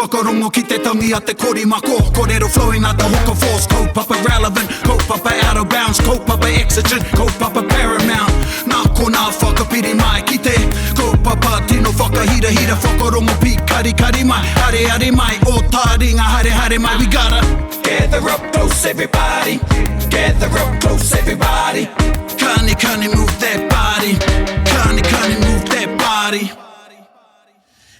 Whakarongo ki te tangi a te korimako. Kōrero flowing out the hook of force. Kaupapa relevant, kaupapa out of bounds. Kaupapa exigent, kaupapa paramount. Nā kona whakapiri mai ki te kaupapa tino whakahira hira. Whakarongo pi kari kari mai. Hare hare mai, o Taringa hare hare mai. We gotta gather up close everybody. Gather up close everybody. Kani kani move that body. Kani kani move that body.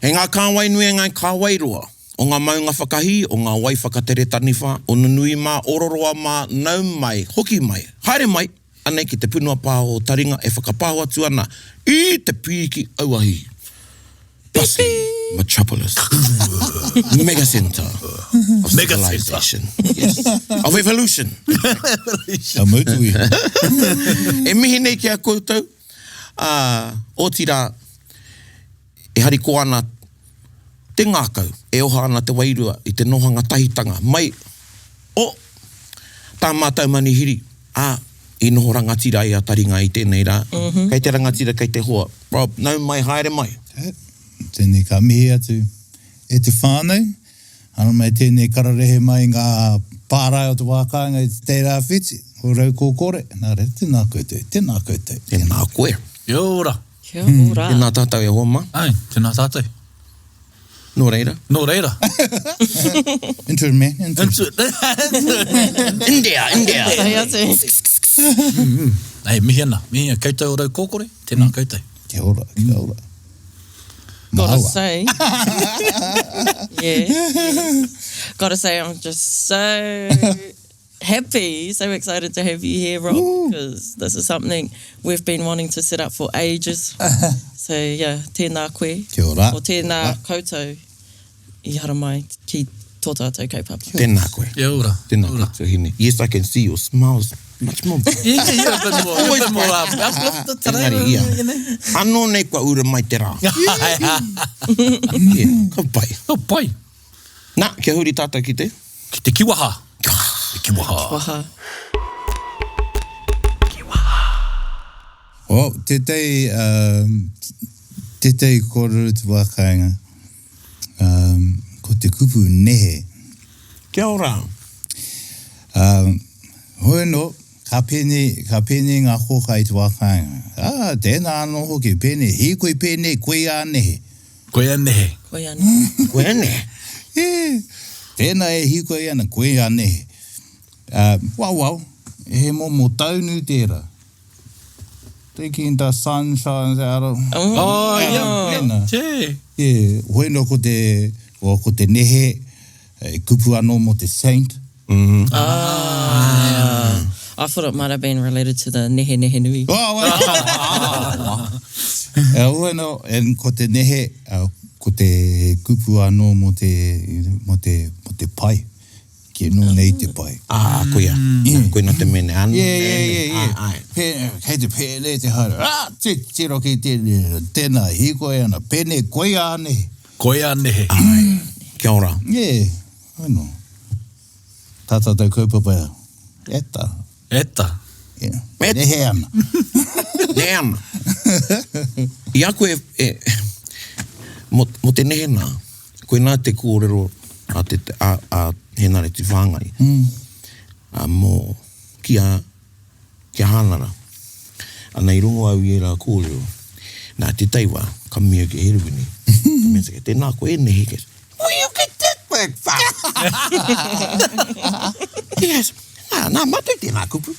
E ngā kāwai nui e ngai kāwai roa. O ngā maunga whakahi, o ngā wai whakatere taniwha, o nunui mā, ororoa mā, nau mai, hoki mai, haere mai, anei ki te punua pā o Taringa e whakapāua atu ana i te pīki auahi. Bustling metropolis. Mega centre of civilization. Yes. Of evolution. A mautui. E mihi nei ki a koutou, o tira, e hari ko ana te ngākau, e oha ana te wairua i te nohanga tahitanga. Mai, tā mātou manihiri, i noho rangatira i a Taringa i tēnei rā. Kei te rangatira, kei te hoa. Rob, nau mai, haere mai. Tēnei ka mihi atu. E te whānau, ana mai tēnei kararehe mai ngā pārai o te wākanga i te tērā whiti. O rau kōkore. Nā re, tēnā koutou, tēnā koutou. Tēnā koe. Kia ora. Kia ora. Tēnā tātou e hoa ma. Ai, tēnā tātou. Nō reira. Nō reira. Intern man. India. Hei atu. Ai, mihi ana. Koutou o rau kōkore. Tēnā koutou. Kia ora, kia ora. Gotta say. Yeah. Gotta say, I'm just so happy, so excited to have you here, Rob, because this is something we've been wanting to set up for ages. So, yeah, tēnā koe. Kia ora. O tēnā koutou I hara mai ki tō tātou kaupapa. Tēnā koe. Kia ora. Tēnā koutou hine. Yes, I can see your smiles much more. Yeah, a bit more. Always more uplifted today. Engari, ia. Anō nei kua ura mai te rā. Ka pai. Ka pai. Nā, kia huri tātou ki te? Ki te kiwaha. Te kiwaha. Waha. O, tetei kōrero te wākainga. Ko te kupu nehe. Kia ora. Hoi no, ka pēne ngā hoka i te wākainga. Tēnā anō hoki, pēne, he koe pēne, koe a nehe. Koe a nehe. Koe ane. Koe ane. Tēnā e hi koe ana, koe a nehe. Wau, he mo taunu tērā. Taking the sunshine out of... Oh, yeah. Yeah, hoi no ko te nehe, kupu anō mo te saint. I thought it might have been related to the nehe nehe nui. Hoi no, ko te nehe, ko te kupu anō mo te pai. Ki no nei te pai. Koia. Koe na te mene anu. Yeah. Kei te pēne te hara. Te roki tēnā hi koe ana. Pēne koe a nehe. Koe a nehe. Kia ora. Yeah, I know. Tata tau kaupapa. Eta. Yeah. Nehe ana. Nehe ana. Ia koe, mo te nehe nā, koe nā te kōrero a henare te whāngai. Mō kia hānara. Ana I rongo au I rā kōrero. Nā te taiwa, come here ke heruini. Tēnā koe nehe ke. Will you get that work Yes. Nā matu tēnā kupu.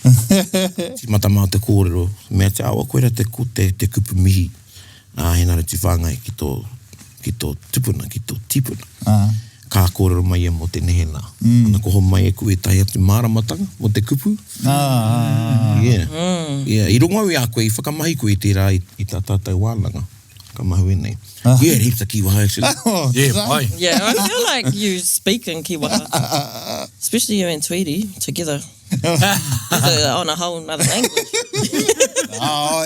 Si matamau te kōrero. Mea te awa koera te kupu mihi. Henare te whāngai ki tō tupuna, ki tō tipuna. Ka kōrero mai e mo te nehe nā. Ana koho mai e koe tai atu māramatanga mo te kupu. Yeah. I rongo au I a koe, I whakamahi koe tērā I tā tātou wānanga. Ka mahu e nei. Yeah, heaps a kiwaha actually. Yeah, pai. Yeah, I feel like you speak in kiwaha. Especially you and Tweety together. On a whole nother language.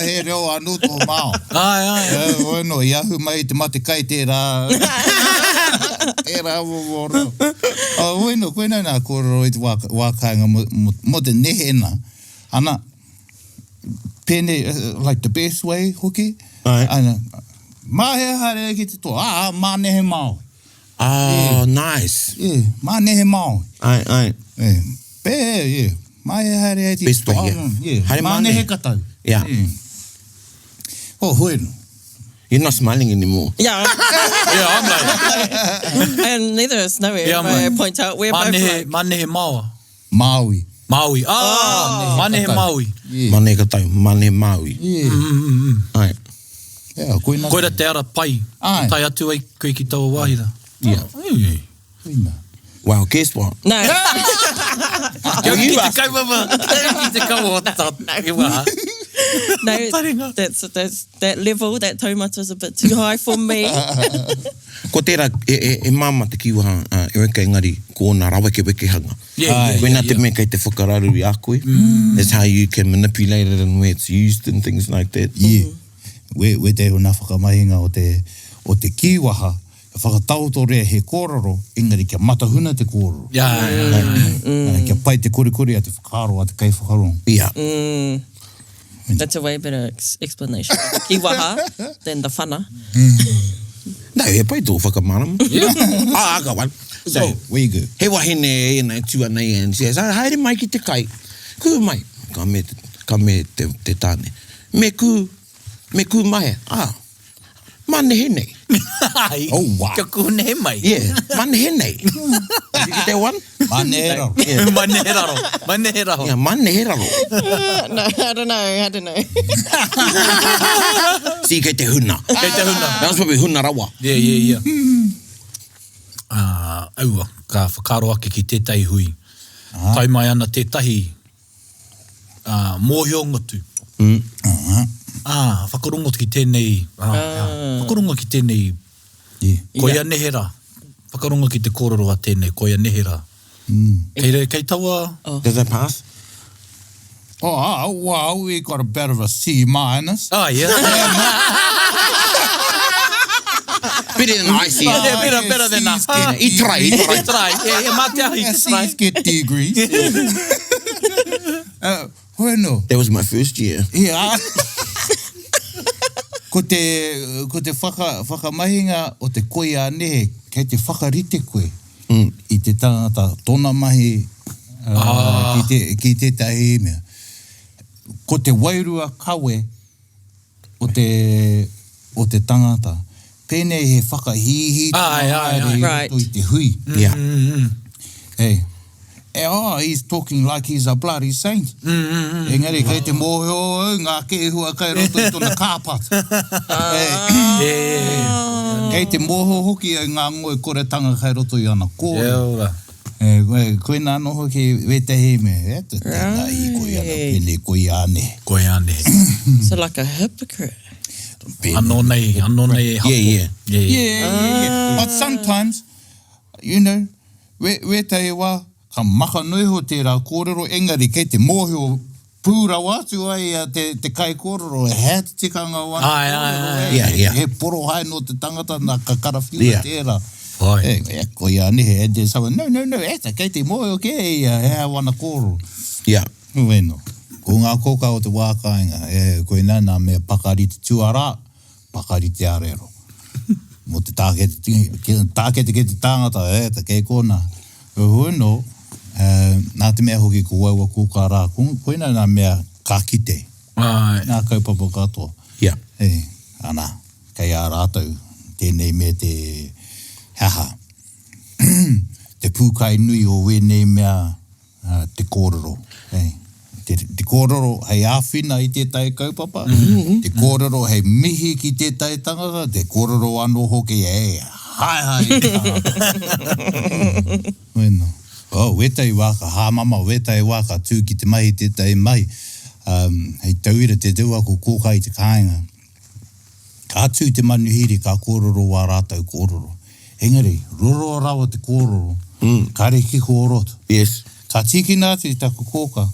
He reo anu tō mao. Ai. No, iahu mai te mate kai tērā. Tērā wōro. No, koe nau nā kōrero I te wākainga mo te nehe nā. Ana, pēne, like the best way, hoki. Ana, mahe hare ki te tō. Mā nehe mao. Oh, nice. Yeah, mā nehe Māui. Ai. Yeah. Pē, yeah. Mā he haere hei te... Best way, yeah. Haere Mā mā nehe nehe. katau. Yeah. Oh, hoi no. You're not smiling anymore. Yeah. Yeah, I'm like, And neither of us know it. Yeah, If I mate. point out, we're both like... Manehe Maua. Māui. Maui. Manehe Maui. Yeah. Mane katau, mane Maui. Yeah. Ai. Yeah, koe nā. Koira te ara pai. Ai. Tai atu ai koe ki taua wahira. Yeah. Koe nā. Wow, guess what? No. Kia you ki te ask. kaumama. Ki te kaumama tata. No, Taringa. that's that level, that taumata is a bit too high for me. Ko tērā, e māma te kiwaha, e reka engari, ko nā raweke hanga. Yeah. Koe nā te mea kei te whakararu I a koe. That's how you can manipulate it and where it's used and things like that. Yeah. We te ho nā whakamahinga o te kiwaha, e whakatauto rea he kōrero, engari kia matahuna te kōrero. Yeah. Kia pai te kore a te whakaro a te kai Whakarongo. Yeah. That's a way better explanation. Kiwaha than the whana. No, he pai tō whakamaramu. I got one. So, where you go? He wahine e nai tua nei and says, haere mai ki te kai. Ku mai. Ka me te tāne. Me ku mai. Mane he nei. Oh, wow. Kia kuhune mai. Yeah, mane he nei. Did you get that one? Mane raro. Yeah. Manehe raro. Yeah, mane he raro. No, I don't know. Si kei te huna. Kei te huna. That was probably huna rawa. Yeah. Aua, ka whakaro ake ki tētai hui. Tai mai ana tētahi mōhio ngotu. Whakarongo ki tēnei. Whakarongo ki tēnei koia nehera. Whakarongo ki te kōrero a tēnei koia nehera. Kei taua... Does that pass? Oh, wow, we got a bit of a C minus. Yeah. Better than I see. Yeah, better than that. I try. Yeah, mate ahi, Yeah, te try. C's get degrees. Bueno. That was my first year. Yeah. Ko te whakamahinga o te koia nehe, kei te whakarite koe I te tangata tōna mahi ki te tahi mea. Ko te wairua kawe o te tangata, pēnei he whakahihi Right. I te hui. Yeah. Hey. He's talking like he's a bloody saint. Engari, kei te mōhio, ngā kehua kai roto I tōna kāpata. Kei te mōhio hoki ai ngā ngoe koretanga kai roto I ana kōrero. Koe nā noho ki wetehi me. Te tēnā I koe ana pene koe ane. Koe ane. So like a hypocrite. Anō nei hapo. Yeah. But sometimes, you know, wetehi wā, ka maka nui ho tērā kōrero, engari kei te mōhio pūra wātu ai te kai kōrero, he te tikanga wā. Yeah. He poro hai no te tangata nā ka karawhiua tērā. Ai. Koe ane he te sawa, no, kei te mōhio kei he wana kōrero. Yeah. Bueno, ko ngā koka o te wākainga, koe nā mea pakari te tuara, pakari te arero. Mo te tākete ke te tangata, te kei kōna. Bueno, nā te mea hoki ko waua kūka rā, koe nā mea ka kite, nā kaupapa katoa. Yeah. Ana, kei a rātou, tēnei mea te haha. Te pūkai nui o wēnei mea te kōrero. Te kōrero hei āwhina I tētai kaupapa, te kōrero hei mihi ki tētai tangata, te kōrero anō hoki hai. Bueno. Wetai waka, mama, wetai waka, tū ki te mahi tētai mai. Hei tauira te teua ko kōka I te kāinga. Ka tū te manuhiri ka kōrero wā rātau kōrero. Engari, roro rawa te kōrero, kare ki kōroto. Yes. Ka tiki nāti I taku kōka,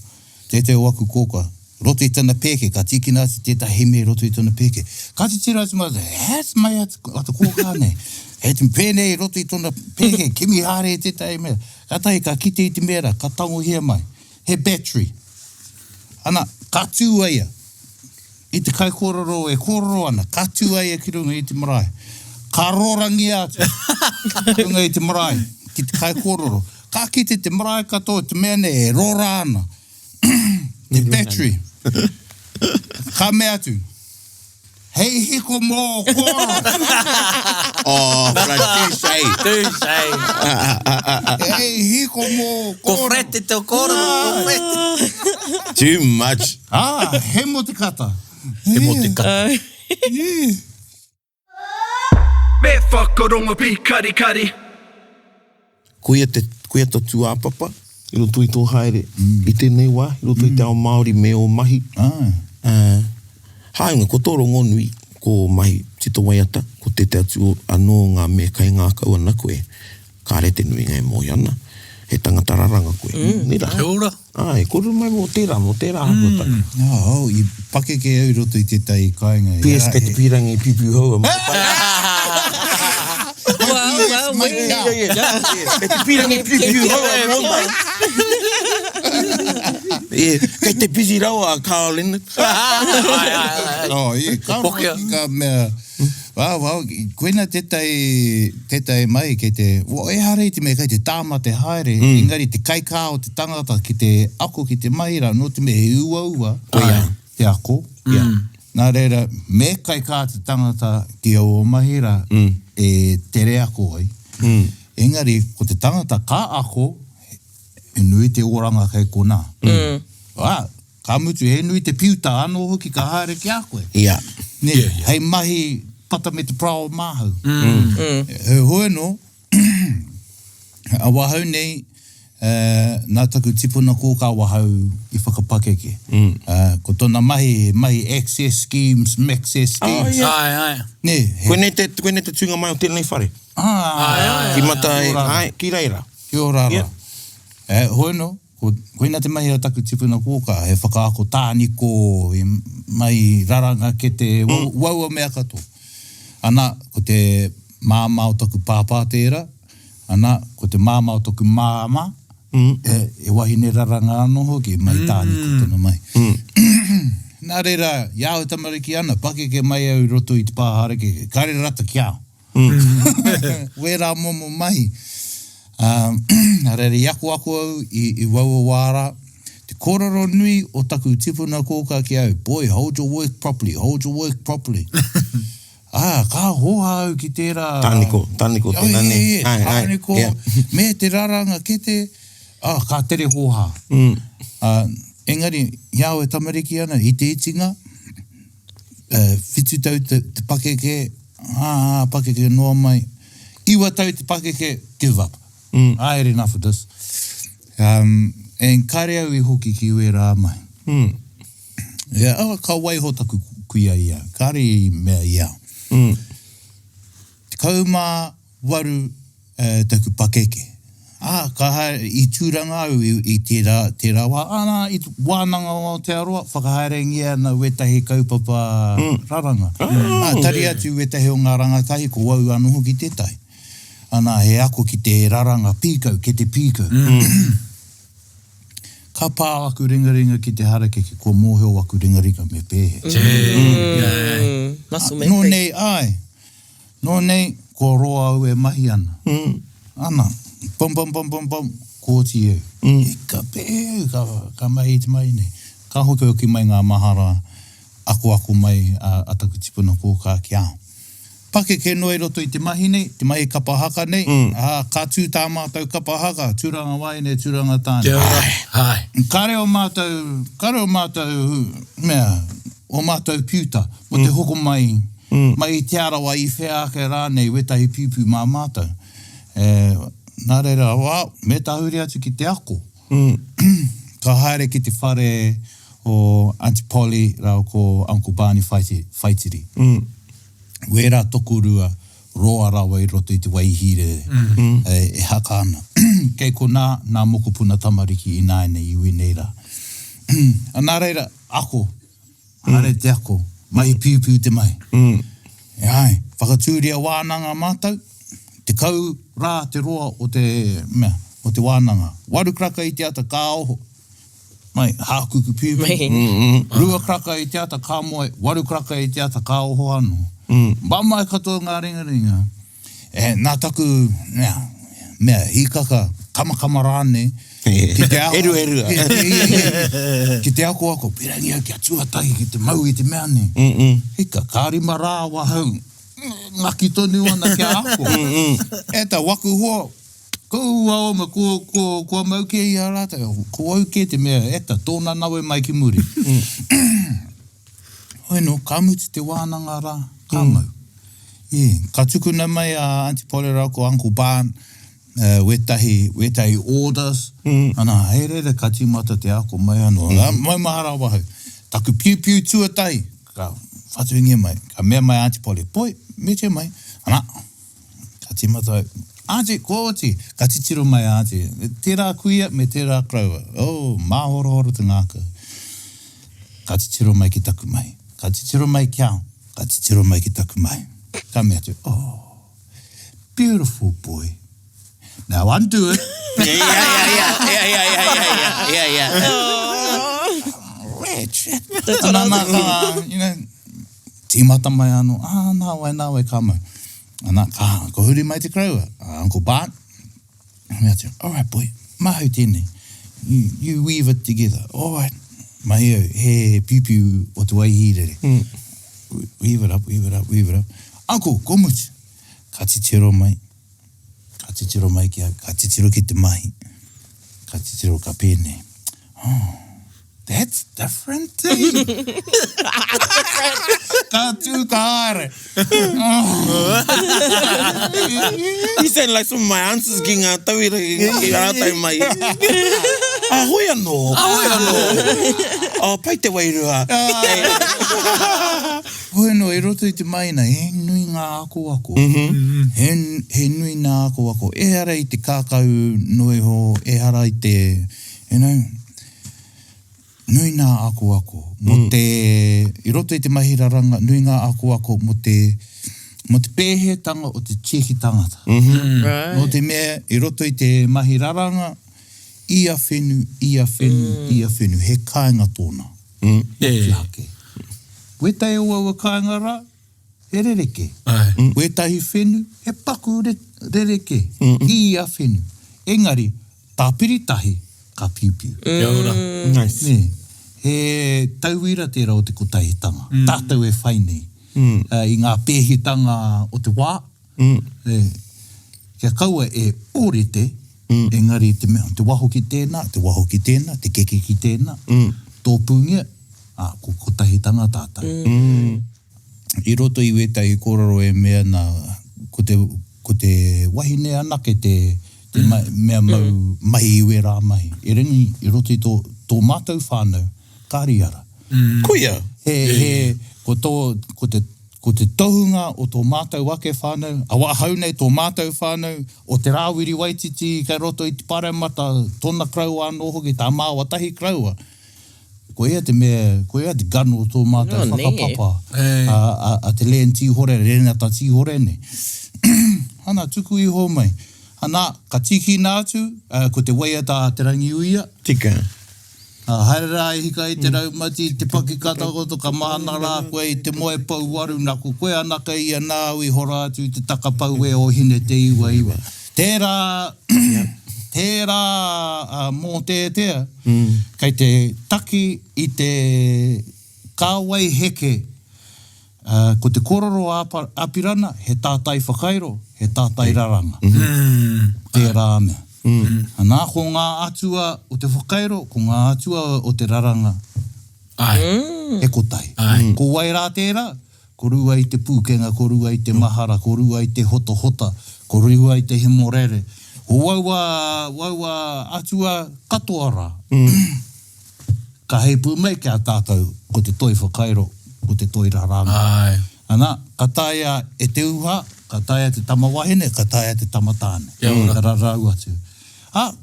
te waku kōka, roto I tana pēke, ka tiki nāti te hime roto I tana pēke. Ka te tira ati mara, hēs mai atu kōka nei. He te pēnei roto I tana pēke, kimi hāre te tai mea. Ka tai ka kite I te mera, ka tango hea mai. He battery. Ana, ka tū aia. I te kai kōrero e kōrero ana, ka tū aia ki runga I te marae. Ka rorangi atu. Tunga I te marae. Ki te kai kōrero. Ka kite te marae katoa, te mea ne e rora ana. Te battery. Ka mea atu. Hei hiko mō kōrero. Oh, touche. Hei hiko mō kōrero. Ko frete te kōrero. Too much. He mo te kata. He mo te kata. Me whakarongo pi kari kari. Koia to tuāpapa, I roto I tō haere. I tēnei wā, I roto I te ao Māori me o mahi. Hainga, ko tō rongo nui, ko mahi tito waiata, ko te atu anō ngā me kai ngā kauana koe. Ka rete nui ngai mō iana. He tangata raranga koe. Nera. He ora. Ai, kore mai mō tērā hapataka. I pakeke au roto I te tai kāinga. Pēs kei te pirangi pipu hoa. Kei te pirangi pipu hoa. Kei te pisi rawa Caroline. Ka mea. Koina te tai mai kei te... E hare te mea kei te tāma te haere. Engari te kai kā o te tangata ki te ako ki te maira. No te mea he ua te ako. Nā reira, me kai kā te tangata ki o mahira e tere ako ai. Engari, ko te tangata ka ako, e nui te oranga kai kona. Ka mutu, he nui te piuta anō hoki ka haere ki a koe. Hei mahi pata me te prao māhau. He hoe no, a wahau nei, nā taku tipuna ko ka wahau I whakapakeke. Ko tōna mahi access schemes, maxess schemes. Koe nei te tunga mai o tēnei whare. Ki mata ki reira. Ki o rara. Hoe no, koina te mahi o taku tipuna ko ka, he whakaako tāniko, mai raranga ke te waua mea kato. Ana, ko te māma o taku pāpā tērā. Ana, ko te māma o taku māma. E wahine raranga anō hoki, mai tāniko tana mai. Nā reira, iau tamariki ana, pakeke mai au roto I te pāhareke, kare rata ki au. Wera momo mai. Nā reira, iaku ako au I waua wāra. Te kōrero nui o taku tipuna kōka ki au. Boy, hold your work properly. Ka hoa au ki tērā. Tāniko, tēnā ne. Tāniko, me te raranga ke te... ka tere hoha. Engari, iau e tamariki ana, I te itinga, whitu tau te pakeke, pakeke noa mai, iwa tau te pakeke, give up. I had enough of this. En kare au I hoki ki ue rā mai. Ka waiho taku kuia ia, kare I mea ia. Te kaumā waru taku pakeke. Ka haere I tūranga au I tērā wā. Ana, I wānanga o te aroa, whakahaerengi ana wetahi kaupapa raranga. Tari atu wetahi o ngā rangatahi ko wau anu hoki tētai. Ana, he ako ki te raranga pīkau, ke te pīkau. Ka pā aku ringaringa ki te harakeke, ko mōheo aku ringaringa me pēhe. No nei, No nei, ko roa au e mahi ana. Ana. Pom, kōti eu. Ka pēu, ka mai te mai nei. Ka hoki mai ngā mahara, ako mai a taku tipuna kōka ki ao. Pakeke noi roto I te mahi nei, te mahi kapahaka nei. Ka tū tā mātou kapahaka, tūranga wai nei, tūranga tāne. Kare o mātou, mea, o mātou piuta, mo te hoko mai, mai te arawa I whea rā nei, wetahi piupu mā mātou. Nā reira, me tahuri atu ki te ako. Ka haere ki te whare o Auntie Polly, rao ko Uncle Barney Whaitiri. Wera tokurua, roa rawa I roto I te waihire, e haka ana. Kei ko nā mokopuna tamariki I nāne I ui neira. Nā reira, ako, haere te ako, mahi piupiu te mai. Whakatūria wānanga mātou, te kau rā te roa o te wānanga. Waru kraka I te ata ka oho. Mai, hākuku piupi. Rua kraka I te ata ka moe. Waru kraka I te ata ka oho anu. Mamai katoa ngā ringa. Nā taku, mea, hikaka, kamakama rāne, ki te ako, ki te ako, pirangia ki a tuatahi, ki te mau i te mea ne. Hika, kārima rā wahau, ngaki tonu ana ki a ako. Ta waku hoa, kou aoma, kua mau ke i a rata, ko au ke te mea, tōna nawe mai ki muri. Hoi no, ka muti te wānanga rā, ka mau. Ka tukuna mai a Auntie Kōrero ko Uncle Barn, wetahi orders, ana heirere ka timata te ako mai anō. Mai mahara wahau. Taku piu tuatai, ka whatuingia mai. Ka mea mai Auntie Kōrero, poi, me te mai. Ana, ka timata, Auntie, ko oti, ka titiro mai Auntie. Tērā kuia, me tērā kraua. Māhoro te ngāka. Ka titiro mai ki taku mai. Ka titiro mai kiao, ka titiro mai ki taku mai. Ka mea te, beautiful boy. Now undo it. Yeah. Rich. Tīmata mai anō, nā wai ka mau. Ana, ko huri mai te kraua. Uncle Barn. Mea te, all right boy, mahu tēnei. You weave it together. All right. Mai au, he piu o te wai hirere. Weave it up. Uncle, ko muti. Ka titiro mai. Ka titiro mai ki au. Ka titiro ki te mahi. Ka titiro ka pēne. That's different. Ka tū ka are. You sound like some of my answers ki ngā tauira ki rātai mai. Ahoi anō. Pai te wairua. Hoi no, e roto i te maina, he nui ngā ako. He nui ngā ako. E ara i te kākau noe ho, e ara i te, nui ngā ako. Mo te, i roto i te mahiraranga, nui ngā ako mo te pēhetanga o te chehi tangata. No te mea, i roto i te mahiraranga, ia whenu, he kāinga tōna. Ki hake. Wetahi o aua kāinga rā, he rereke. Wetahi whenu, he paku rereke. Ia whenu. Engari, tā piritahi, ka piu. Nice. He tauira tērā o te kotahitanga. Tātou e whainei. I ngā pēhitanga o te wā. Kia kaua e orete, engari te waho ki tēnā, te keke ki tēnā. Tō pungia, ko kotahitanga tātou. I roto i wetahi kōrero e mea nā, ko te wahine ana ke te mea mau mahi iwe rā mahi. E ringi, i roto i tō mātou whānau, kāri ara. Kuia. Ko te tohunga o tō mātou wake whānau, a wahau nei tō mātou whānau, o te rāwiri waititi, kai roto i te paramata, tōna kraua anō hoki, tā māua tahi kraua. Ko ea te ganu o tō mātou whakapapa, a te len tihore, renata tihore ne. Hana, tuku i ho mai. Hana, ka tiki nātu, ko te waia tā te rangi uia. Tika. Haere rā i hika i te raumati, te paki katakoto ka mahana rā koe i te moe pau waru nā ko koe anaka i a nāu i hora atu i te takapau e o hine te iwa. Tērā mō tētea, kei te taki i te kāwai heke, ko te kōrero apirana, he tātai whakairo, he tātai raranga. Tērā mea. Nā, ko ngā atua o te whakairo, ko ngā atua o te raranga. E kotai. Ko wai rā tērā, ko rua i te pūkenga, ko rua i te mahara, ko rua i te hota, ko rua i te hemorere. O waua atua katoa rā. Ka hei pū mai kia tātou ko te toi whakairo, ko te toi raranga. Ana, ka taia e te uha, ka taia te tamawahine, ka taia te tamatāne. Ka rarau atu.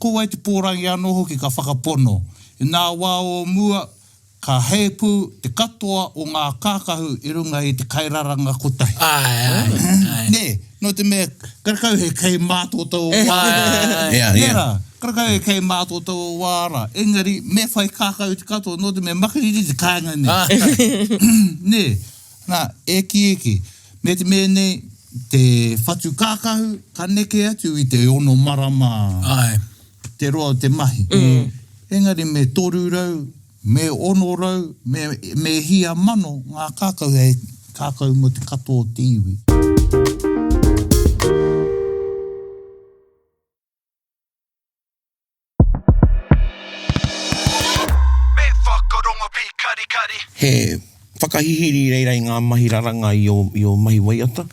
Ko wai te pōrangi anō hoki ka whakapono. I nā wā o mua, ka heipu te katoa o ngā kākahu i runga i te kairaranga kotai. Nē, no te mea, karakau he kei mātota o wāra. Karakau he kei mātota o wāra. Engari, me whai kākau te katoa, no te mea makariri te kāinga ne. Nē, nā, eki. Me te mene, te whatu kākahu, ka neke atu i te ono marama, te roa o te mahi. Engari me toru rau, me ono rau, me hia mano, ngā kākau e kākau mo te katoa te iwi. He whakahihiri reira i ngā mahi raranga i o mahi waiata,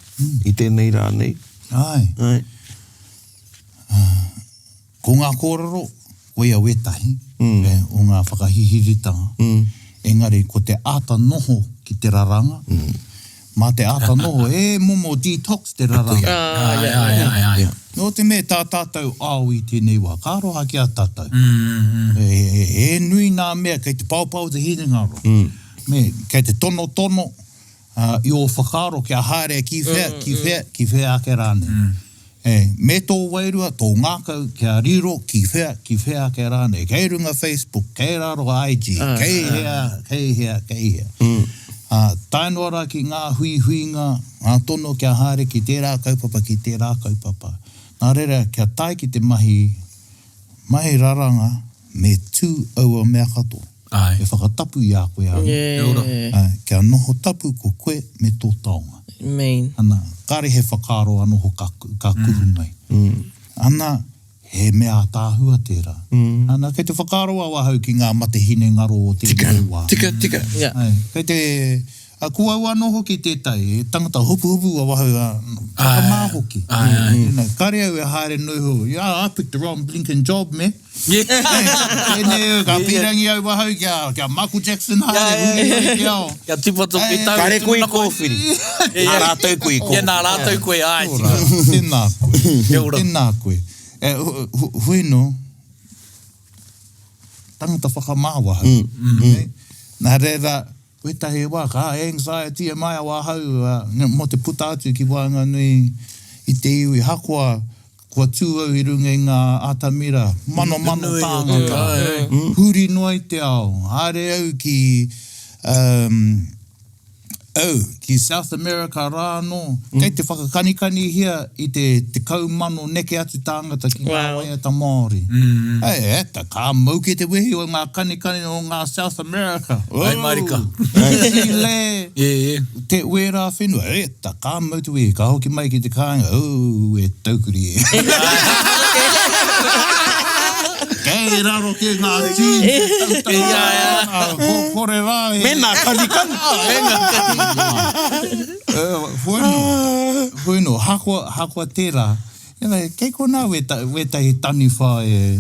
i tēnei rā nei. Ai. Ko ngā kōrero, koe a wetahi, o ngā whakahihiritanga. Engari, ko te ata noho ki te raranga. Mā te ata noho, momo detox te raranga. No te me tā tātou au i tēnei wā, ka roha ki a tātou. Nui nā mea, kei te paupau te hinengaro. Me, kei te tono, i o whakaro kia haere ki whea ake rāne. Me tō wairua, tō ngākau kia riro ki whea ake rāne. Kei runga Facebook, kei raro IG, kei hea. Tainoara ki ngā huihuinga, ngā tono kia haere ki tērā kaupapa. Nā reira, kia tai ki te mahi raranga me tū aua mea katoa. E whakatapu i a koe au. Kia noho tapu ko koe me tō taonga. Ana, kare he whakaro anoho ka kuhu mai. Ana, he mea tāhua tērā. Ana, kei te whakaro a wahau ki ngā mate hine ngaro o te wā. Tika. Kei te... kua anoho ki tētai, tangata hupu a wahau a whakamāhoki. Kare au e haere noi ho. I picked the wrong blinking job, me. Ka pirangi au wahau kia Michael Jackson haere. Kia tipato ki tau. Kare kui kōwhiri. Nā rātou kui kō. Nā rātou kui ai. Tēnā koe. Huino, tangata whakamāwahau. Nā reira, wetahi wā, ka anxiety e mai a wāhau, mo te puta atu ki wānga nui i te iwi hakoa, kua tūau i runga i ngā atamira, mano tāngata, huri noa i te ao, haere au ki South America rāno, kei te whakakanikani hia i te kaumano neke atu tāngata ki ngā waiata Māori. Eta, ka mau ke te wehi o ngā kanikani o ngā South America. Ai marika. Chile, te wera whenua. Eta, ka mau te wehi, ka hoki mai ki te kāinga. E taukuri e. Kei raro ke ngā tīn. Kore rā. Mena kanikani. Bueno, hakoa tērā. Kei kona wetahi tani whae,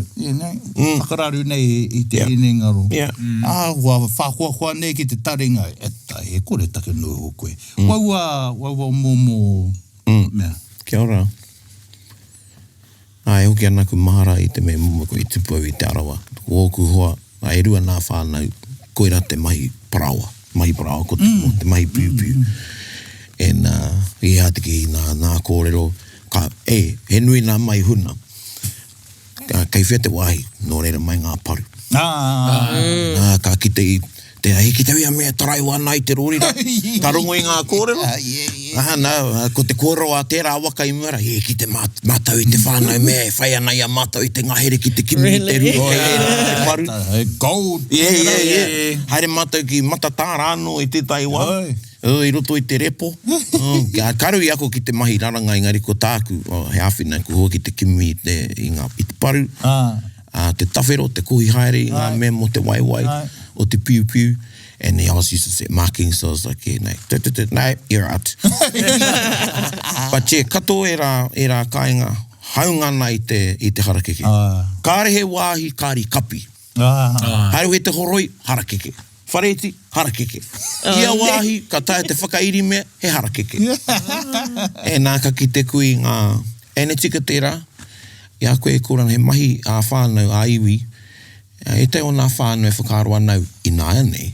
whakararu nei i te inengaro. Whakoa nei ki te taringa. Eta, he kore take nuhu koe. Waua momo. Kia ora. E hoki ana ku mahara i te me mumako i tupau i te arawa. Wōku hoa, e rua nā whānau, koera te mahi parawa. Mahi parawa ko te mahi piupiu. E i hatiki nā kōrero, he nui nā mai huna. Kei whea te wahi, nō reira mai ngā paru. Ka ki te hiki te wea mea tarai wana i te rōrira. Ka rongo i ngā kōrero. Ko te kōrero a tērā waka i mura. Ki te mātau i te whānau mea. Whai ana i a mātau i te ngahere ki te kimi i te rū. Te paru. Gold. Haere mātau ki matatā rāno i te tai wā. I roto i te repo. Karu i ako ki te mahi raranga engari ko tāku. He awhina ko hoa ki te kimi i te paru. Te tawhero, te kuhi haere i ngā mea mo te waiwai. O te piu-piu, and they always used to say marking, so I was like, no, you're out. But kato e rā kāinga, haungana i te harakeke. Kāre he wāhi, kāri kapi. Haere he te horoi, harakeke. Whareti, harakeke. Ia wāhi, ka tae te whakairi mea, he harakeke. E nā ka ki te kui ngā, e ne tika tērā, i a koe kōrana he mahi a whānau a iwi, e te o nā whānau e whakaroa nau i nā nei,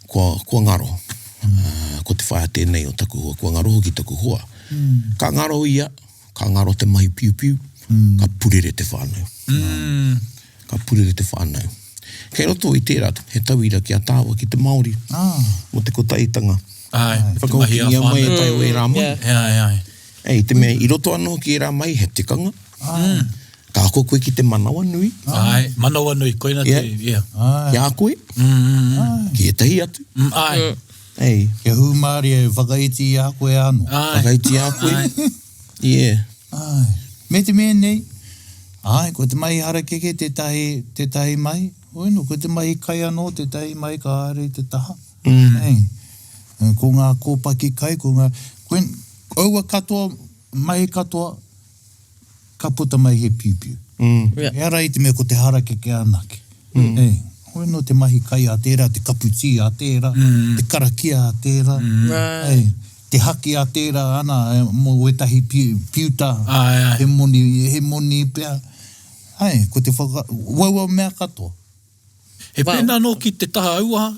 kua ngaro. Ko te whaia tēnei o taku hoa, kua ngaro hoki taku hoa. Ka ngaro ia, ka ngaro te mahi piu-piu, ka purere te whānau. Ka purere te whānau. Kei roto i tērā, he tauira ki a tāua ki te Māori, mo te kotaitanga. Ai, te mahi Whakahoki ia mai e tai o e rā mai. Yeah. Ei, te mea, I roto anō ki e rā mai, he tikanga. Ka ako koe ki te manawa nui. Ai, manawa nui, koina te, Ia koe, ki e tahi atu. Ai, Ei, Kia humari e whakaiti a koe anō. whakaiti a koe. Yeah. Ai. Me te mea nei, ko te mai harakeke te tahi mai. Oino, ko te mai kai anō, te tahi mai ka are te taha. Ei. Ko ngā kōpaki kai, ko ngā... Aua katoa, mai katoa, ka puta mai he piupiu. Yeah. E ara I te mea ko te harakeke anake. Ei. Oino te mahi kai a tērā, te kaputi a tērā, te karakia a tērā. Right. Ei. Te haki a tērā ana, mo wetahi piuta, Ai. he moni pia. Ai, ko te waua mea katoa. He pēnā nō ki te taha auaha,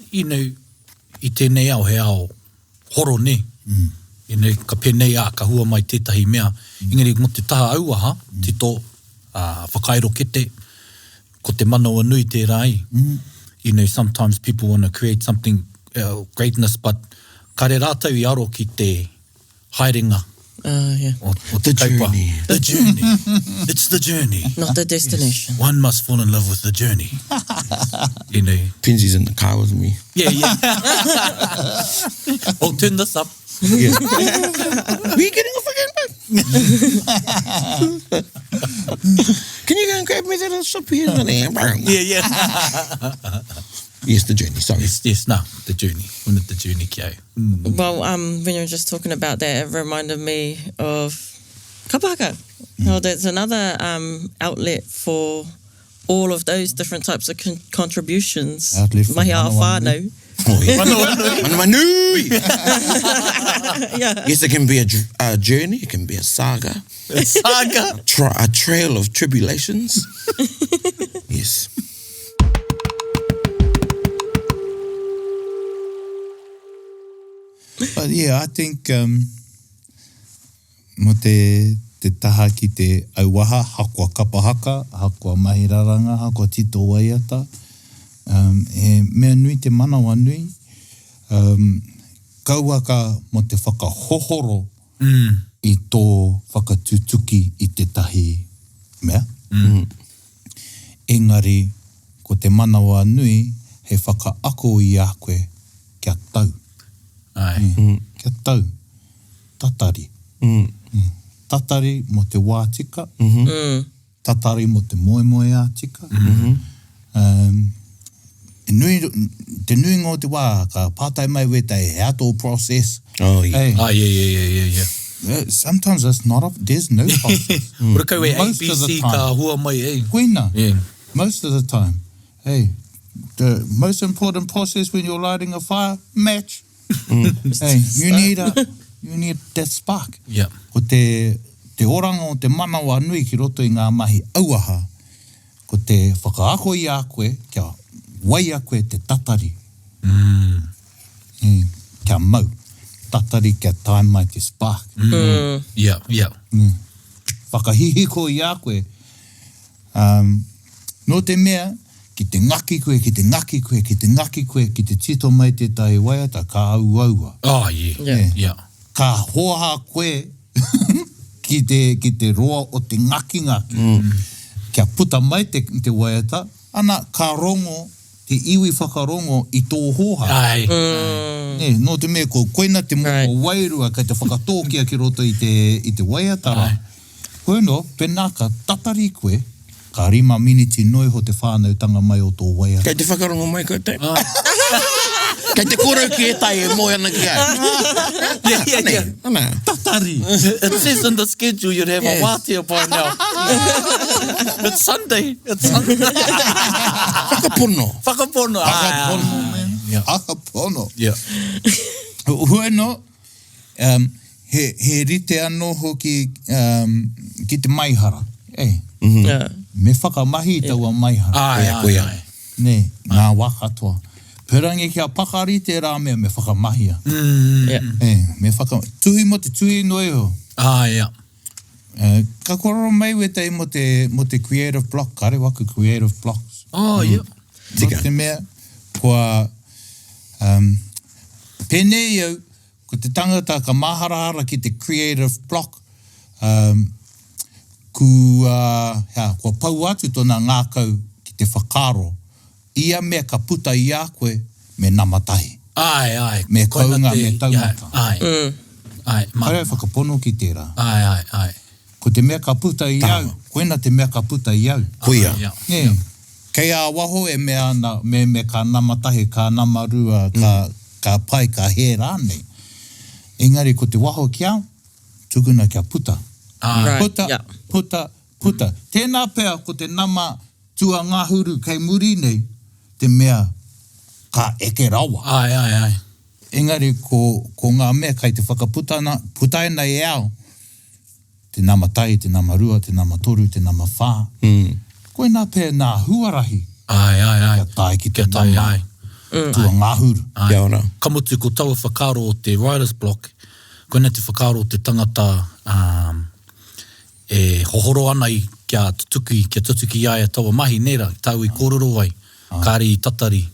I tēnei ao he ao horo ne. Inei ka pēnei a ka hua mai tētahi mea. Ingeri mo te taha auaha, te tō whakairo kete, ko te manawa nui te rai. Sometimes people want to create something greatness, but kare rātau I aro ki te haerenga. Yeah. O The te kaupā. journey. The journey. It's the journey. Not the destination. One must fall in love with the journey. Pinsy's in the car with me. Yeah. Oh, turn this up. Yeah. We getting a fucking bag. Can you go and grab me that little shop here? Yeah. Yes, the journey, sorry. Yes, no, the journey. When the journey ki au. Well, when you were just talking about that, it reminded me of kapaka. Oh, that's another outlet for all of those different types of contributions. Outlet for Mahi a manawa whānau. Manawa nui. Yeah. Yes, it can be a journey, it can be a saga. Saga. A trail of tribulations. Yes. But yeah, I think mo te taha ki te auaha, hakua kapahaka, hakua mahiraranga, hakua tito waiata, e mea nui te manawa nui, kauaka mo te whakahohoro I tō whakatutuki I te tahi mea. Engari, ko te manawa nui, he whakaako I a koe kia tau. Ai. Kia tau. Tatari. Tatari mo te wā tika. Tatari mo te moemoe a tika. Te nui ngō te wā, ka pātai mai wetai, he ato process. Oh, yeah. Hey, Yeah. sometimes there's no process. Rukau e Most of the ABC time. ka hua mai e. Koina. Yeah. Most of the time. Hey, the most important process when you're lighting a fire, match. Hey, you need that spark. Yeah. Ko te oranga o te manawa nui ki roto I ngā mahi auaha, ko te whakaako I a koe, kia wai a koe te tatari. Kia mau. Tatari kia tae mai te spark. Yeah. Whakahihiko I a koe. No te mea, ki te ngaki koe, ki te tito mai te tai waiata, ka auaua. Oh, yeah. Ka hoaha koe ki te roa o te ngaki. Kia puta mai te waiata, ana ka rongo, te iwi whakarongo I tō hoha. Ai. No te mea, koina te moko wairua, kai te whakatōkia ki roto I te waiatara. Koe no, pēnā ka tatari koe, ka rima miniti noi ho te whānau tanga mai o tō waiata. Kei te whakarongo mai koe te. Kei te kōrero ki e tai e moe ana ki ai. Yeah. Ana. Tatari. It says in the schedule you'd have a wātea by now. It's Sunday. Whakapono. Whakapono. Akapono, man. Yeah. Akapono. Yeah. Hoi no, he rite anō hoki ki te maihara. Yeah. Me whakamahi taua maihara. Ai. Ne, ngā wakatoa. Perangi kia pakarite rā mea me whakamahia. Me tuhi mo te tuhi noi ho. Yeah. Ka kororo mai wetai mo te creative block, kare waku creative blocks. Oh, yeah. No te mea, kua pēnei au ko te tangata ka maharahara ki te creative block, kua pau atu tōna ngākau ki te whakaro, ia mea ka puta i a koe me namatahi. Ai. Me kaunga, me taumata. Ai. Kare whakapono ki tērā. Ai. Ko te mea ka puta i au, koena te mea ka puta i au. Kuia. Kei a waho e mea ana, me ka namatahi, ka namarua, ka pai, ka he rānei. Engari, ko te waho ki au, tuguna kia puta. Puta. Tēnā pēr ko te nama tua ngāhuru kei muri nei, te mea ka eke rawa. Ai. Engari, ko ngā mea kai te whakaputai e au, te nama tai, te nama rua, te nama toru, te nama whā. Koe nā pēr nā huarahi. Ai. Kia tai ki te nama tua ngāhuru. Kia ora. Kamutu ko taua whakaro o te writer's block, koe te whakaro o te tangata e hohoro ana i kia tutuki aia taua mahi nera, tau i kōrero ai, kāri tatari,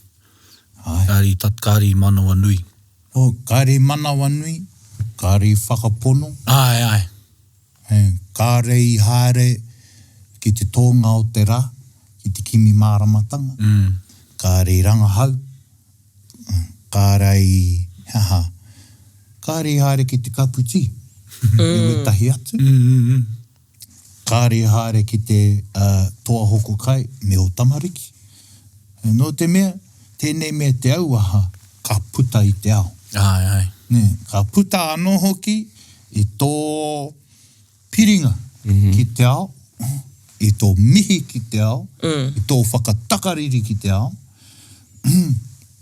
kāri manawa nui. Kāri manawa nui, kāri whakapono. Ai. Kāre i haere ki te tōnga o te rā, ki te kimi māramatanga. Kāre i rangahau, kāre i haere ki te kaputi, i tahi atu. Kāre i haere ki te toa hoko kai, me o tamariki. No te mea, tēnei mea te auaha, ka puta i te ao. Ai. Ka puta anō hoki i tō piringa ki te ao, i tō mihi ki te ao, i tō whakatakariri ki te ao,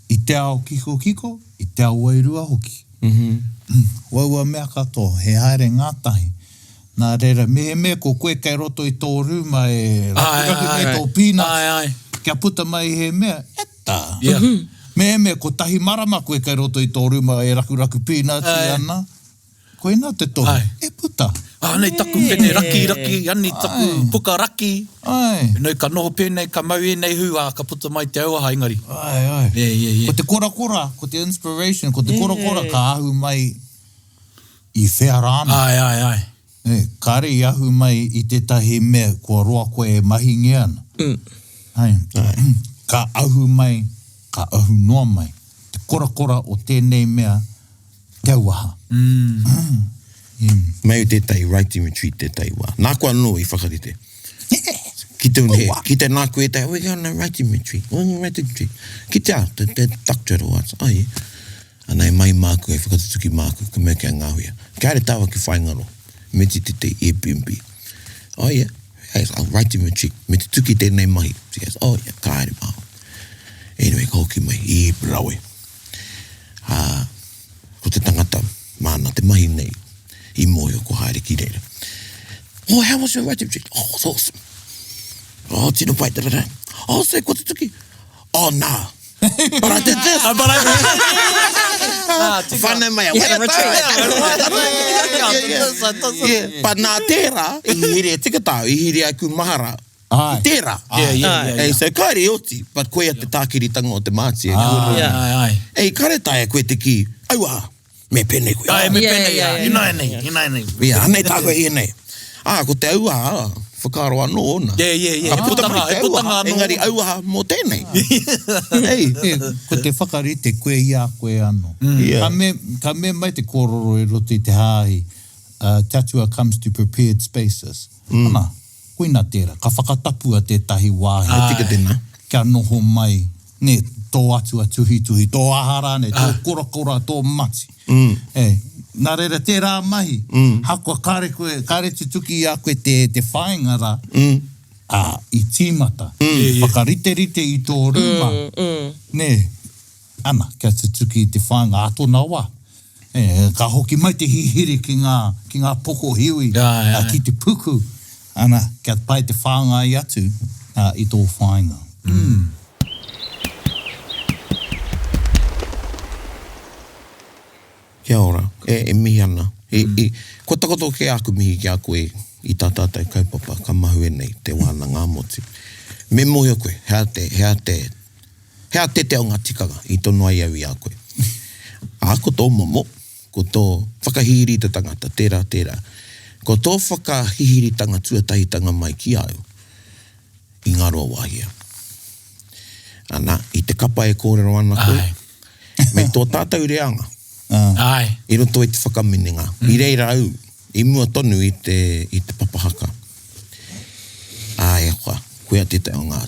i te ao kiko, i te ao wairua hoki. Waua mea katoa, he haere ngātahi. Nā reira, me ko koe kai roto i tō rūma e raku me tō pīna, kia puta mai he mea, eta. Me ko tahi marama koe kai roto i tō rūma e raku pīna ana. Koe nā te tohu, e puta. Nei taku pene raki, ani taku puka raki. Nei ka noho pēnei, ka mau nei hua, ka puta mai te auaha ingari. Ko te kora, ko te inspiration, ko te kora ka ahu mai i whea rāna. Ai. Kāre i ahu mai i tētahi mea kua roa koe e mahi ngeana. Ka ahu mai, ka ahu noa mai. Te kora o tēnei mea te auaha. Mai o tētai writing retreat tētai wā. Nā kua no i whakarite. Ki te unhe, ki te nā koe tai, we're going to writing retreat. Ki te ao, te doctor o ats. Anai mai māku e whakatutuki māku, ka mea kia ngāhuia. Kāre tāwa ki whaingaro. Me te Airbnb. I'll writing retreat. Me te tuki tēnei mahi. She goes, kāre māu. Anyway, ka hoki mai, i brawe. Ko te tangata, māna, te mahi nei, i moio ko haere ki reira. How was your writing retreat? It's awesome. Tino pai, say, ko te tuki? Nah. But I did this. Whānau mai, you had a retreat. But nā tērā, i hiri e tikatau, i hiri ai ku mahara. Tērā. So kaere oti, but koe a te tākiritanga o te mātia. Kare tae koe te ki, auaha, me pene koe. Me pene, inai nei. Anei tā koe i nei. Ko te auaha, whakaro anō ona. He putanga anō. Engari auaha mō tēnei. Ko te whakarite koe ia koe anō. Ka me mai te kōrero e roto i te hāhi. Tatua comes to prepared spaces. Ana, koe nā tērā. Ka whakatapua tētahi wāhi. Tika tēnā. Kia noho mai. Ne, tō atua tuhi, tō ahara, ne, tō kora, tō mati. Nā reira, tērā mahi. Hakua kāre te tuki a koe te whaingara. I tīmata. Whakarite i tō rūma. Ne, ana, kia te tuki i te whainga atona wā. Ka hoki mai te hihiri ki ngā poko hiwi. Ki te puku. Ana, kia pai te whainga i atu i tō whainga. Kia ora, e mihi ana. Ko takoto ke aku mihi ki a koe i tātātai kaupapa, ka mahu e nei, te wāna ngā moti. Me mohi o koe, hea te o ngā tikaga, i tono ai au i a koe. Ko tō momo, ko tō whakahiri te tangata, tērā. Ko tō whakahihiri tanga tuatahitanga mai ki au, i ngā roa wahia. Ana, i te kapa e kōrero ana koe, me tō tātou reanga, i roto i te whakaminenga, i reira au, i mua tonu i te papahaka. Ai, koa, koea te o ngā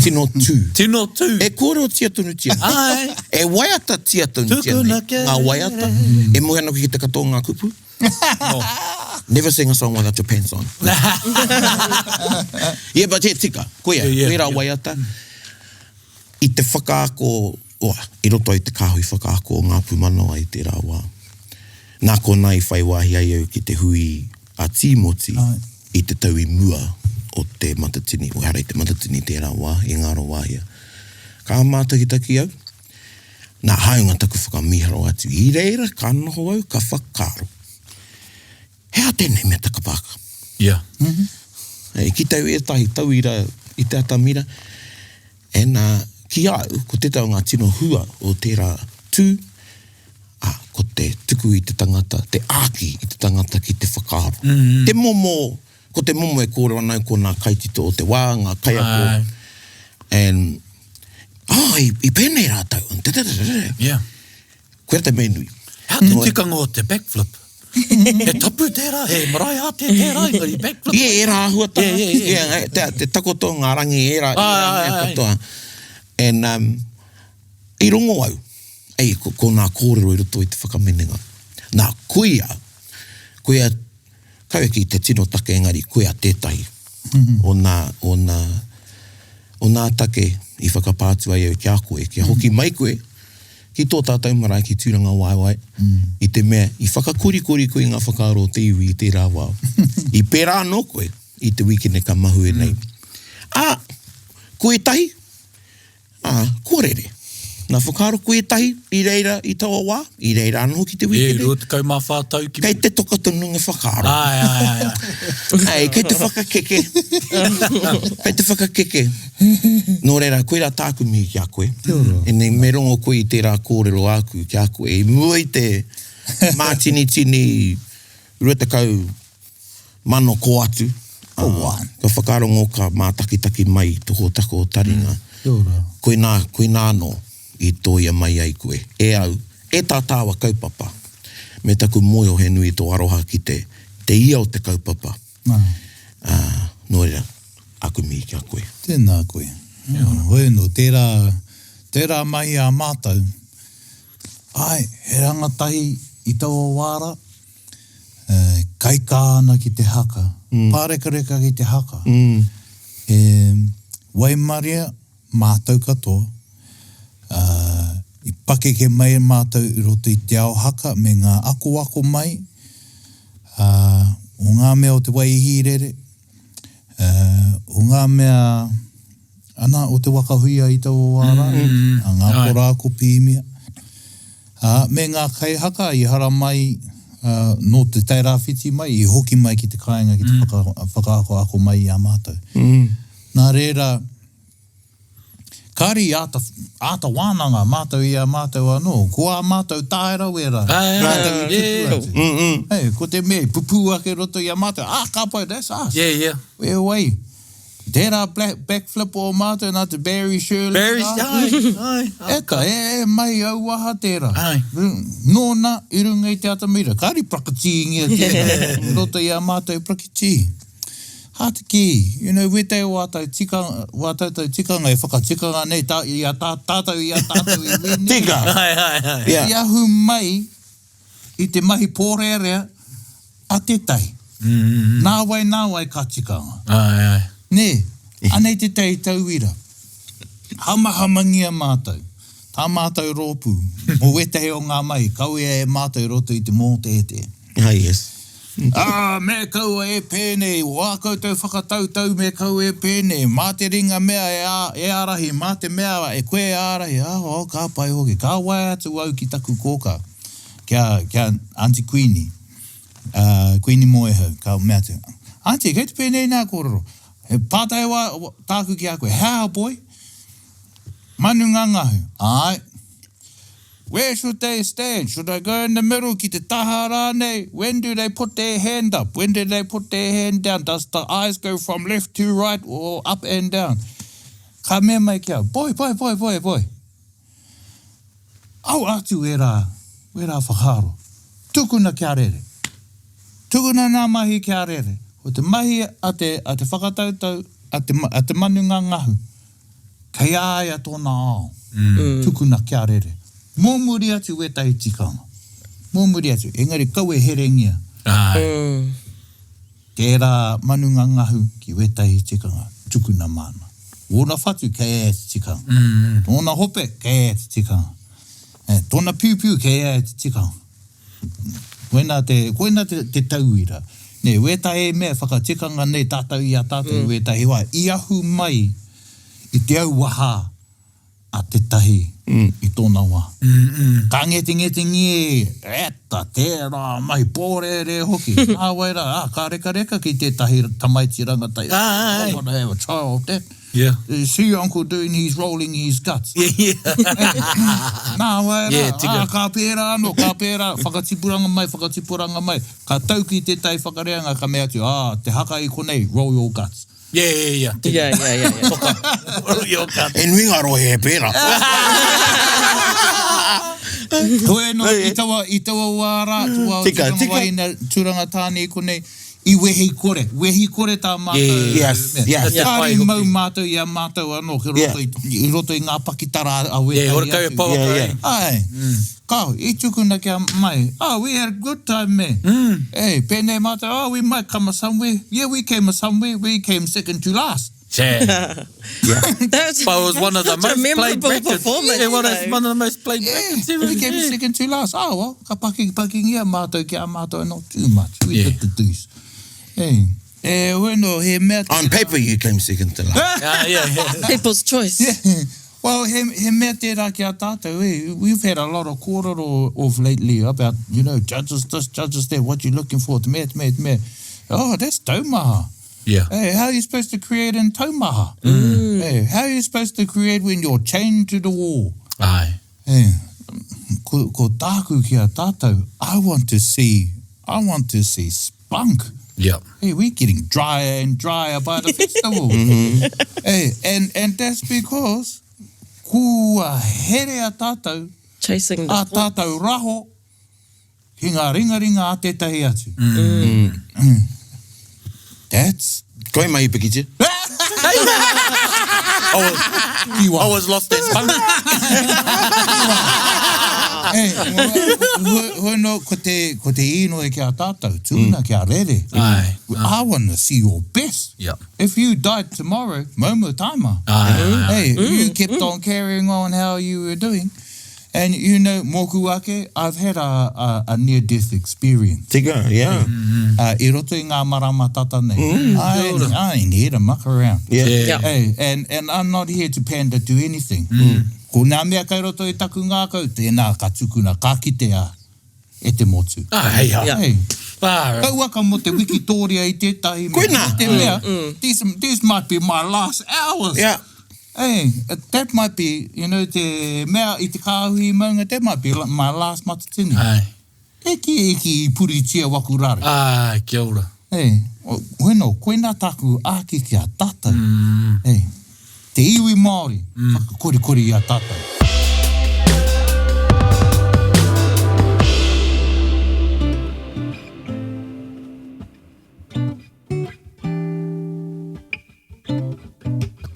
tino tū. Tino tū. E kōrero tia tunu tia. E waiata tia tunu tia. Ngā waiata. E moana ki te katoa ngā kupu. Never sing a song without your pants on. Yeah, but he tika. Koea, koera waiata. I te whakaako, i roto i te kāhui whakaako o ngā pumanoa i te rāwā. Nā ko nai whai wahi ai au ki te hui a tīmoti i te tau i mua o te matatini, o harei te matatini tērā wā, i ngāro wāhia. Ka mātakitaki au, nā haunga taku whakamiharo atu. I reira, ka noho au, ka whakaro. Hea tēnei mea takapaka. Yeah. Ki tau e tahi tau i te atamira, e nā ki au, ko te tau ngā tino hua o tērā tū, ko te tuku i te tangata, te āki i te tangata ki te whakaro. Te momo, ko te momo e kōrero anau ko nā kaitito o te wā, ngā kaiako. And, i pēnei rātau. Yeah. Koe te menui. Hea te tikanga o te backflip. He tapu tērā, he marae a te tērā, i backflip. E rāhua tā. Te takoto ngā rangi e rā katoa. And, i rongo au, ko nā kōrero i roto i te whakamenenga. Nā kuia, kau ki te tino take engari, koea tētahi. O nā take i whakapātua i au kia koe, kia hoki mai koe, ki tō tātou marae ki tūranga waiwai, i te mea, i whakakuri koe ngā whakaro te iwi i te rāwā. I pērā no koe, i te wikene ka mahu e nei. Koe tahi, kōrere. Nā whakaro koe tahi, i reira i taua wā, i reira anho ki te wikene. E, rot kau mā whātau ki... Kei te toka tununga whakaro. Kei te whakakeke. Kei te whakakeke. Nō reira, koe rā tāku mihi kia koe. E nei me rongo koe i tērā kōrero āku kia koe. I mua i te mātini ruatakau mano ko atu. Ka whakarongo ka mātakitaki mai toho tako o Taringa. Koe nā no. I tōia mai ai koe. E au, e tātāwa kaupapa. Me taku moio he nui tō aroha ki te ia o te kaupapa. Nō rea, aku mihi kia koe. Tēnā koe. Hoi no, tērā mai a mātau. Ai, he rangatahi i taua wāra, kai kāna ki te haka. Pārekareka ki te haka. Waimaria, mātau katoa. I pakeke mai mātou i roto i te ao haka me ngā ako mai o ngā mea o te waihirere o ngā mea ana o te wakahuia i tau wāra a ngā korako pīmia me ngā kai haka i hara mai no te taira whiti mai i hoki mai ki te kāinga ki te whakaako mai i a mātou nā reira kari āta wānanga mātou i a mātou anō. Ko a mātou tāera wera. Mātou i tupu atu. Ko te mea, pupu ake roto i a mātou. Kāpai, that's us. Yeah. Wai. Tērā backflip o mātou nā te Barry Shirley. Barry, Eka, mai au waha tērā. Nōna, i runga i te atamira. Kari prakati ingia tērā. Roto i a mātou prakati. Hata ki, wete o atau tikanga e whakatikanga nei i a tātou i wene. Tika! I ahu mai i te mahi pōrearea a te tai. Nā wai ka tikanga. Ne, anei te tei tauira. Hamahamangia mātou. Tā mātou rōpū. Mo wete o ngā mai, kau e mātou roto i te mō te ete. Yes. Me kau e pēnei, wā koutou whakatautau me kau e pēnei, mā te ringa mea e arahi, mā te mea e koe e arahi, ka pai hoki, ka wai atu au ki taku kōka, kia Auntie Queenie, Queenie Moehau, ka mea te, Auntie, kei te pēnei nā kōrero, he pātai wā tāku ki a koe, how boy, manu ngā ngahu, ai, Where should they stand? Should I go in the middle? Ki te taha rānei. When do they put their hand up? When do they put their hand down? Does the eyes go from left to right or up and down? Ka mea mai kia, boy. Au atu e rā whakaro. Tukuna kia rere. Tukuna nā mahi kia rere. O te mahi a te whakatautau, a te manunga ngahu. Kei aia tōna ao. Tukuna kia rere. Mōmuri atu e tahi tikanga. Mōmuri atu. Engari kau e herengia. Tērā manunga ngahu ki wetahi tikanga. Tukuna mana. Ōna whatu kei e tikanga. Tōna hope kei e tikanga. Tōna piupiu kei e tikanga. Koina te tauira. Ne, wetahi mea whakatikanga nei tātou i a tātou wetahi wai. I ahu mai i te au waha a te tahi i tōna wā. Ka ngeti ngie, eta, tērā, mai pōrere hoki. Waira, ka reka ki te tahi tamaiti rangatai. I want to have a trial of that. Yeah. See your uncle doing his rolling his guts. Yeah. Nā waira, Yeah, tika. ka pērā anō, ka pērā, whakatipuranga mai. Ka tau ki te tai whakareanga ka mea atu, te haka i konei, roll your guts. Yeah. Yeah. E nui ngā rohe e pēra. Toe no, i tawa wāra, Tika. turanga tāne konei, i wehi kore tā mātou. Yes. Kāre mau mātou i a mātou anō, i roto i ngā pakitara a wehi. Yeah, ora kau e pau kai. Ai, kau, i tukuna kia mai. We had a good time, man. Hey, pēnei mātou, we might come somewhere. Yeah, we came somewhere. We came second to last. Yeah. That's But it was one of the most played records. performance. Yeah, one of the most played Yeah, records. we came second to last. Well, ka paki ia mātou kia mātou, not too much. We did the do's. Hey, bueno, he met... On paper, you came second to last. Yeah. People's choice. Yeah. Well, he met tērā kia tātou. We've had a lot of kōrero of lately about, judges this, judges that, what you looking for, te mea. Oh, that's taumaha. Yeah. Hey, how are you supposed to create in taumaha? Hey, how are you supposed to create when you're chained to the wall? Aye. Hey, ko tāku kia tātou, I want to see spunk. Yeah. Hey, we're getting drier and drier by the festival. Hey, and that's because kua here a tātou, Chasing the a tātou raho, ki ngā ringa a te tahi atu. That's... Koe mai Pikiti. I was lost as fun. Hey, hono, ko te ino e kia tātou, tūna kia rere. Aye. I want to see your best. Yeah. If you died tomorrow, momo taima. Aye. Hey, you kept on carrying on how you were doing. And moku ake, I've had a near-death experience. Tika, yeah. I roto i ngā marama tata nei. I ain't here to muck around. Yeah. Hey, and I'm not here to pander to anything. Ko nā mea kai roto i taku ngā kau, tēnā ka tukuna, ka kitea e te motu. Yeah. Hey, Wow. kau waka mo te wikitoria i tētahi mea. Koina. Te mea, these might be my last hours. Yeah. Hey, that might be, te mea i te kāhui maunga, that might be my last matatini. Aye. Eki i puritia wakurare. Aye, kia ora. Hey, bueno, koina taku āki kia tātou. Hey, te iwi Māori, whakakori i a tātou.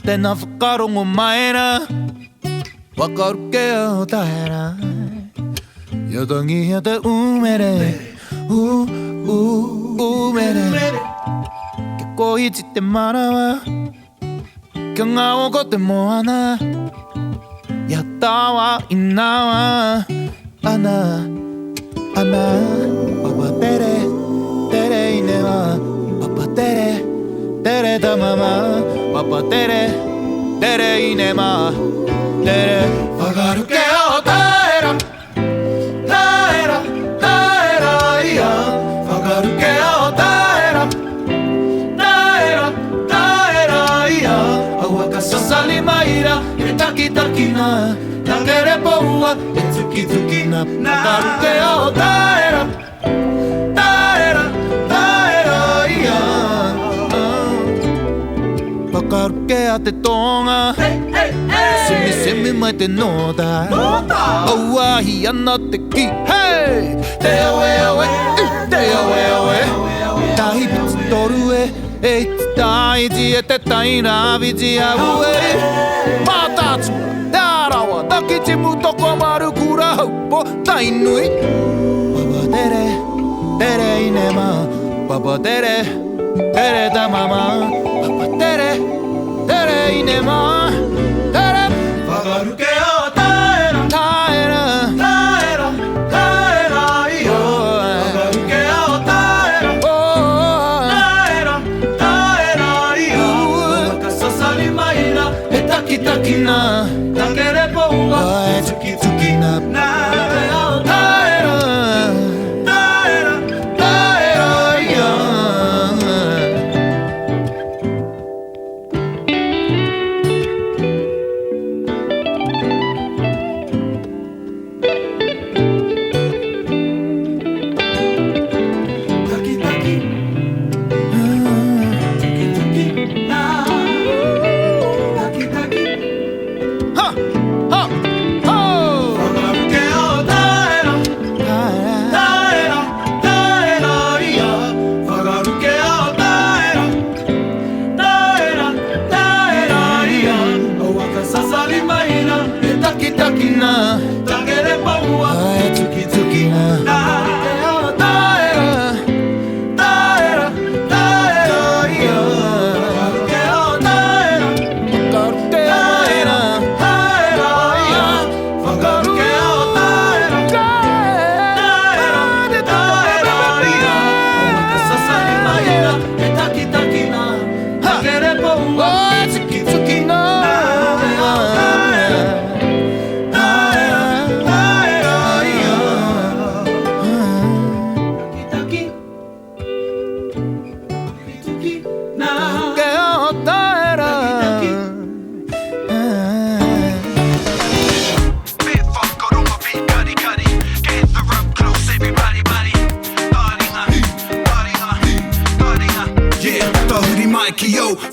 Tēnā whakarongo maera, whakarukea o taera. Ia tangi hea te umere, umere. Ke kohiti te marawa, kia ngā oko te moana. Ia tawa inawa, ana, papa tere inewa, papa tere tamama. Papa tere inema, tere. Whakarukea o taera, ia. Whakarukea o taera, ia. Aua ka sasa sasali maira, e taki na. Takere poua, e tuki na. Whakaruke o taera, ia. Whakaruke a te tonga, semi mai te nota. Auahi ana te ki, hey! Te awe, te awe. Tahi piti toru e te taiti e te taina viti au e. Mātātua, te arawa, taki timu toko maru kura haupo tainui. Papa tere inema, papa tere ta mama. Papa tere inema, tere. Whakaruke o taera, ia. Whakaruke o taera, ia. Wakasasali maira, e taki na. Takere poua, e tuki na. Taera, ia.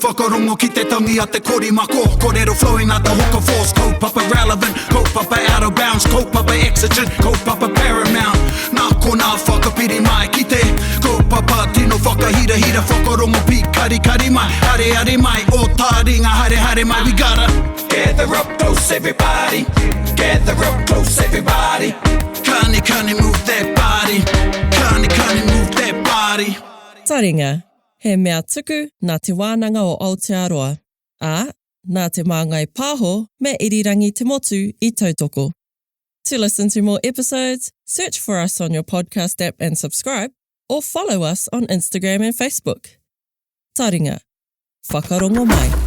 Whakarongo ki te tangi a te korimako Kōrero flowing out the hook of force Kaupapa relevant, kaupapa out of bounds Kaupapa exigent, kaupapa paramount Nā kona whakapiri mai ki te Kaupapa tino whakahira Whakarongo pi kari mai Hare mai, o Taringa hare mai We gotta gather up close everybody Gather up close everybody Kani move that body Kani move that body Taringa, he mea tuku nā te wānanga o Aotearoa, nā te māngai pāho me irirangi te motu I tautoko. To listen to more episodes, search for us on your podcast app and subscribe, or follow us on Instagram and Facebook. Taringa, whakarongo mai.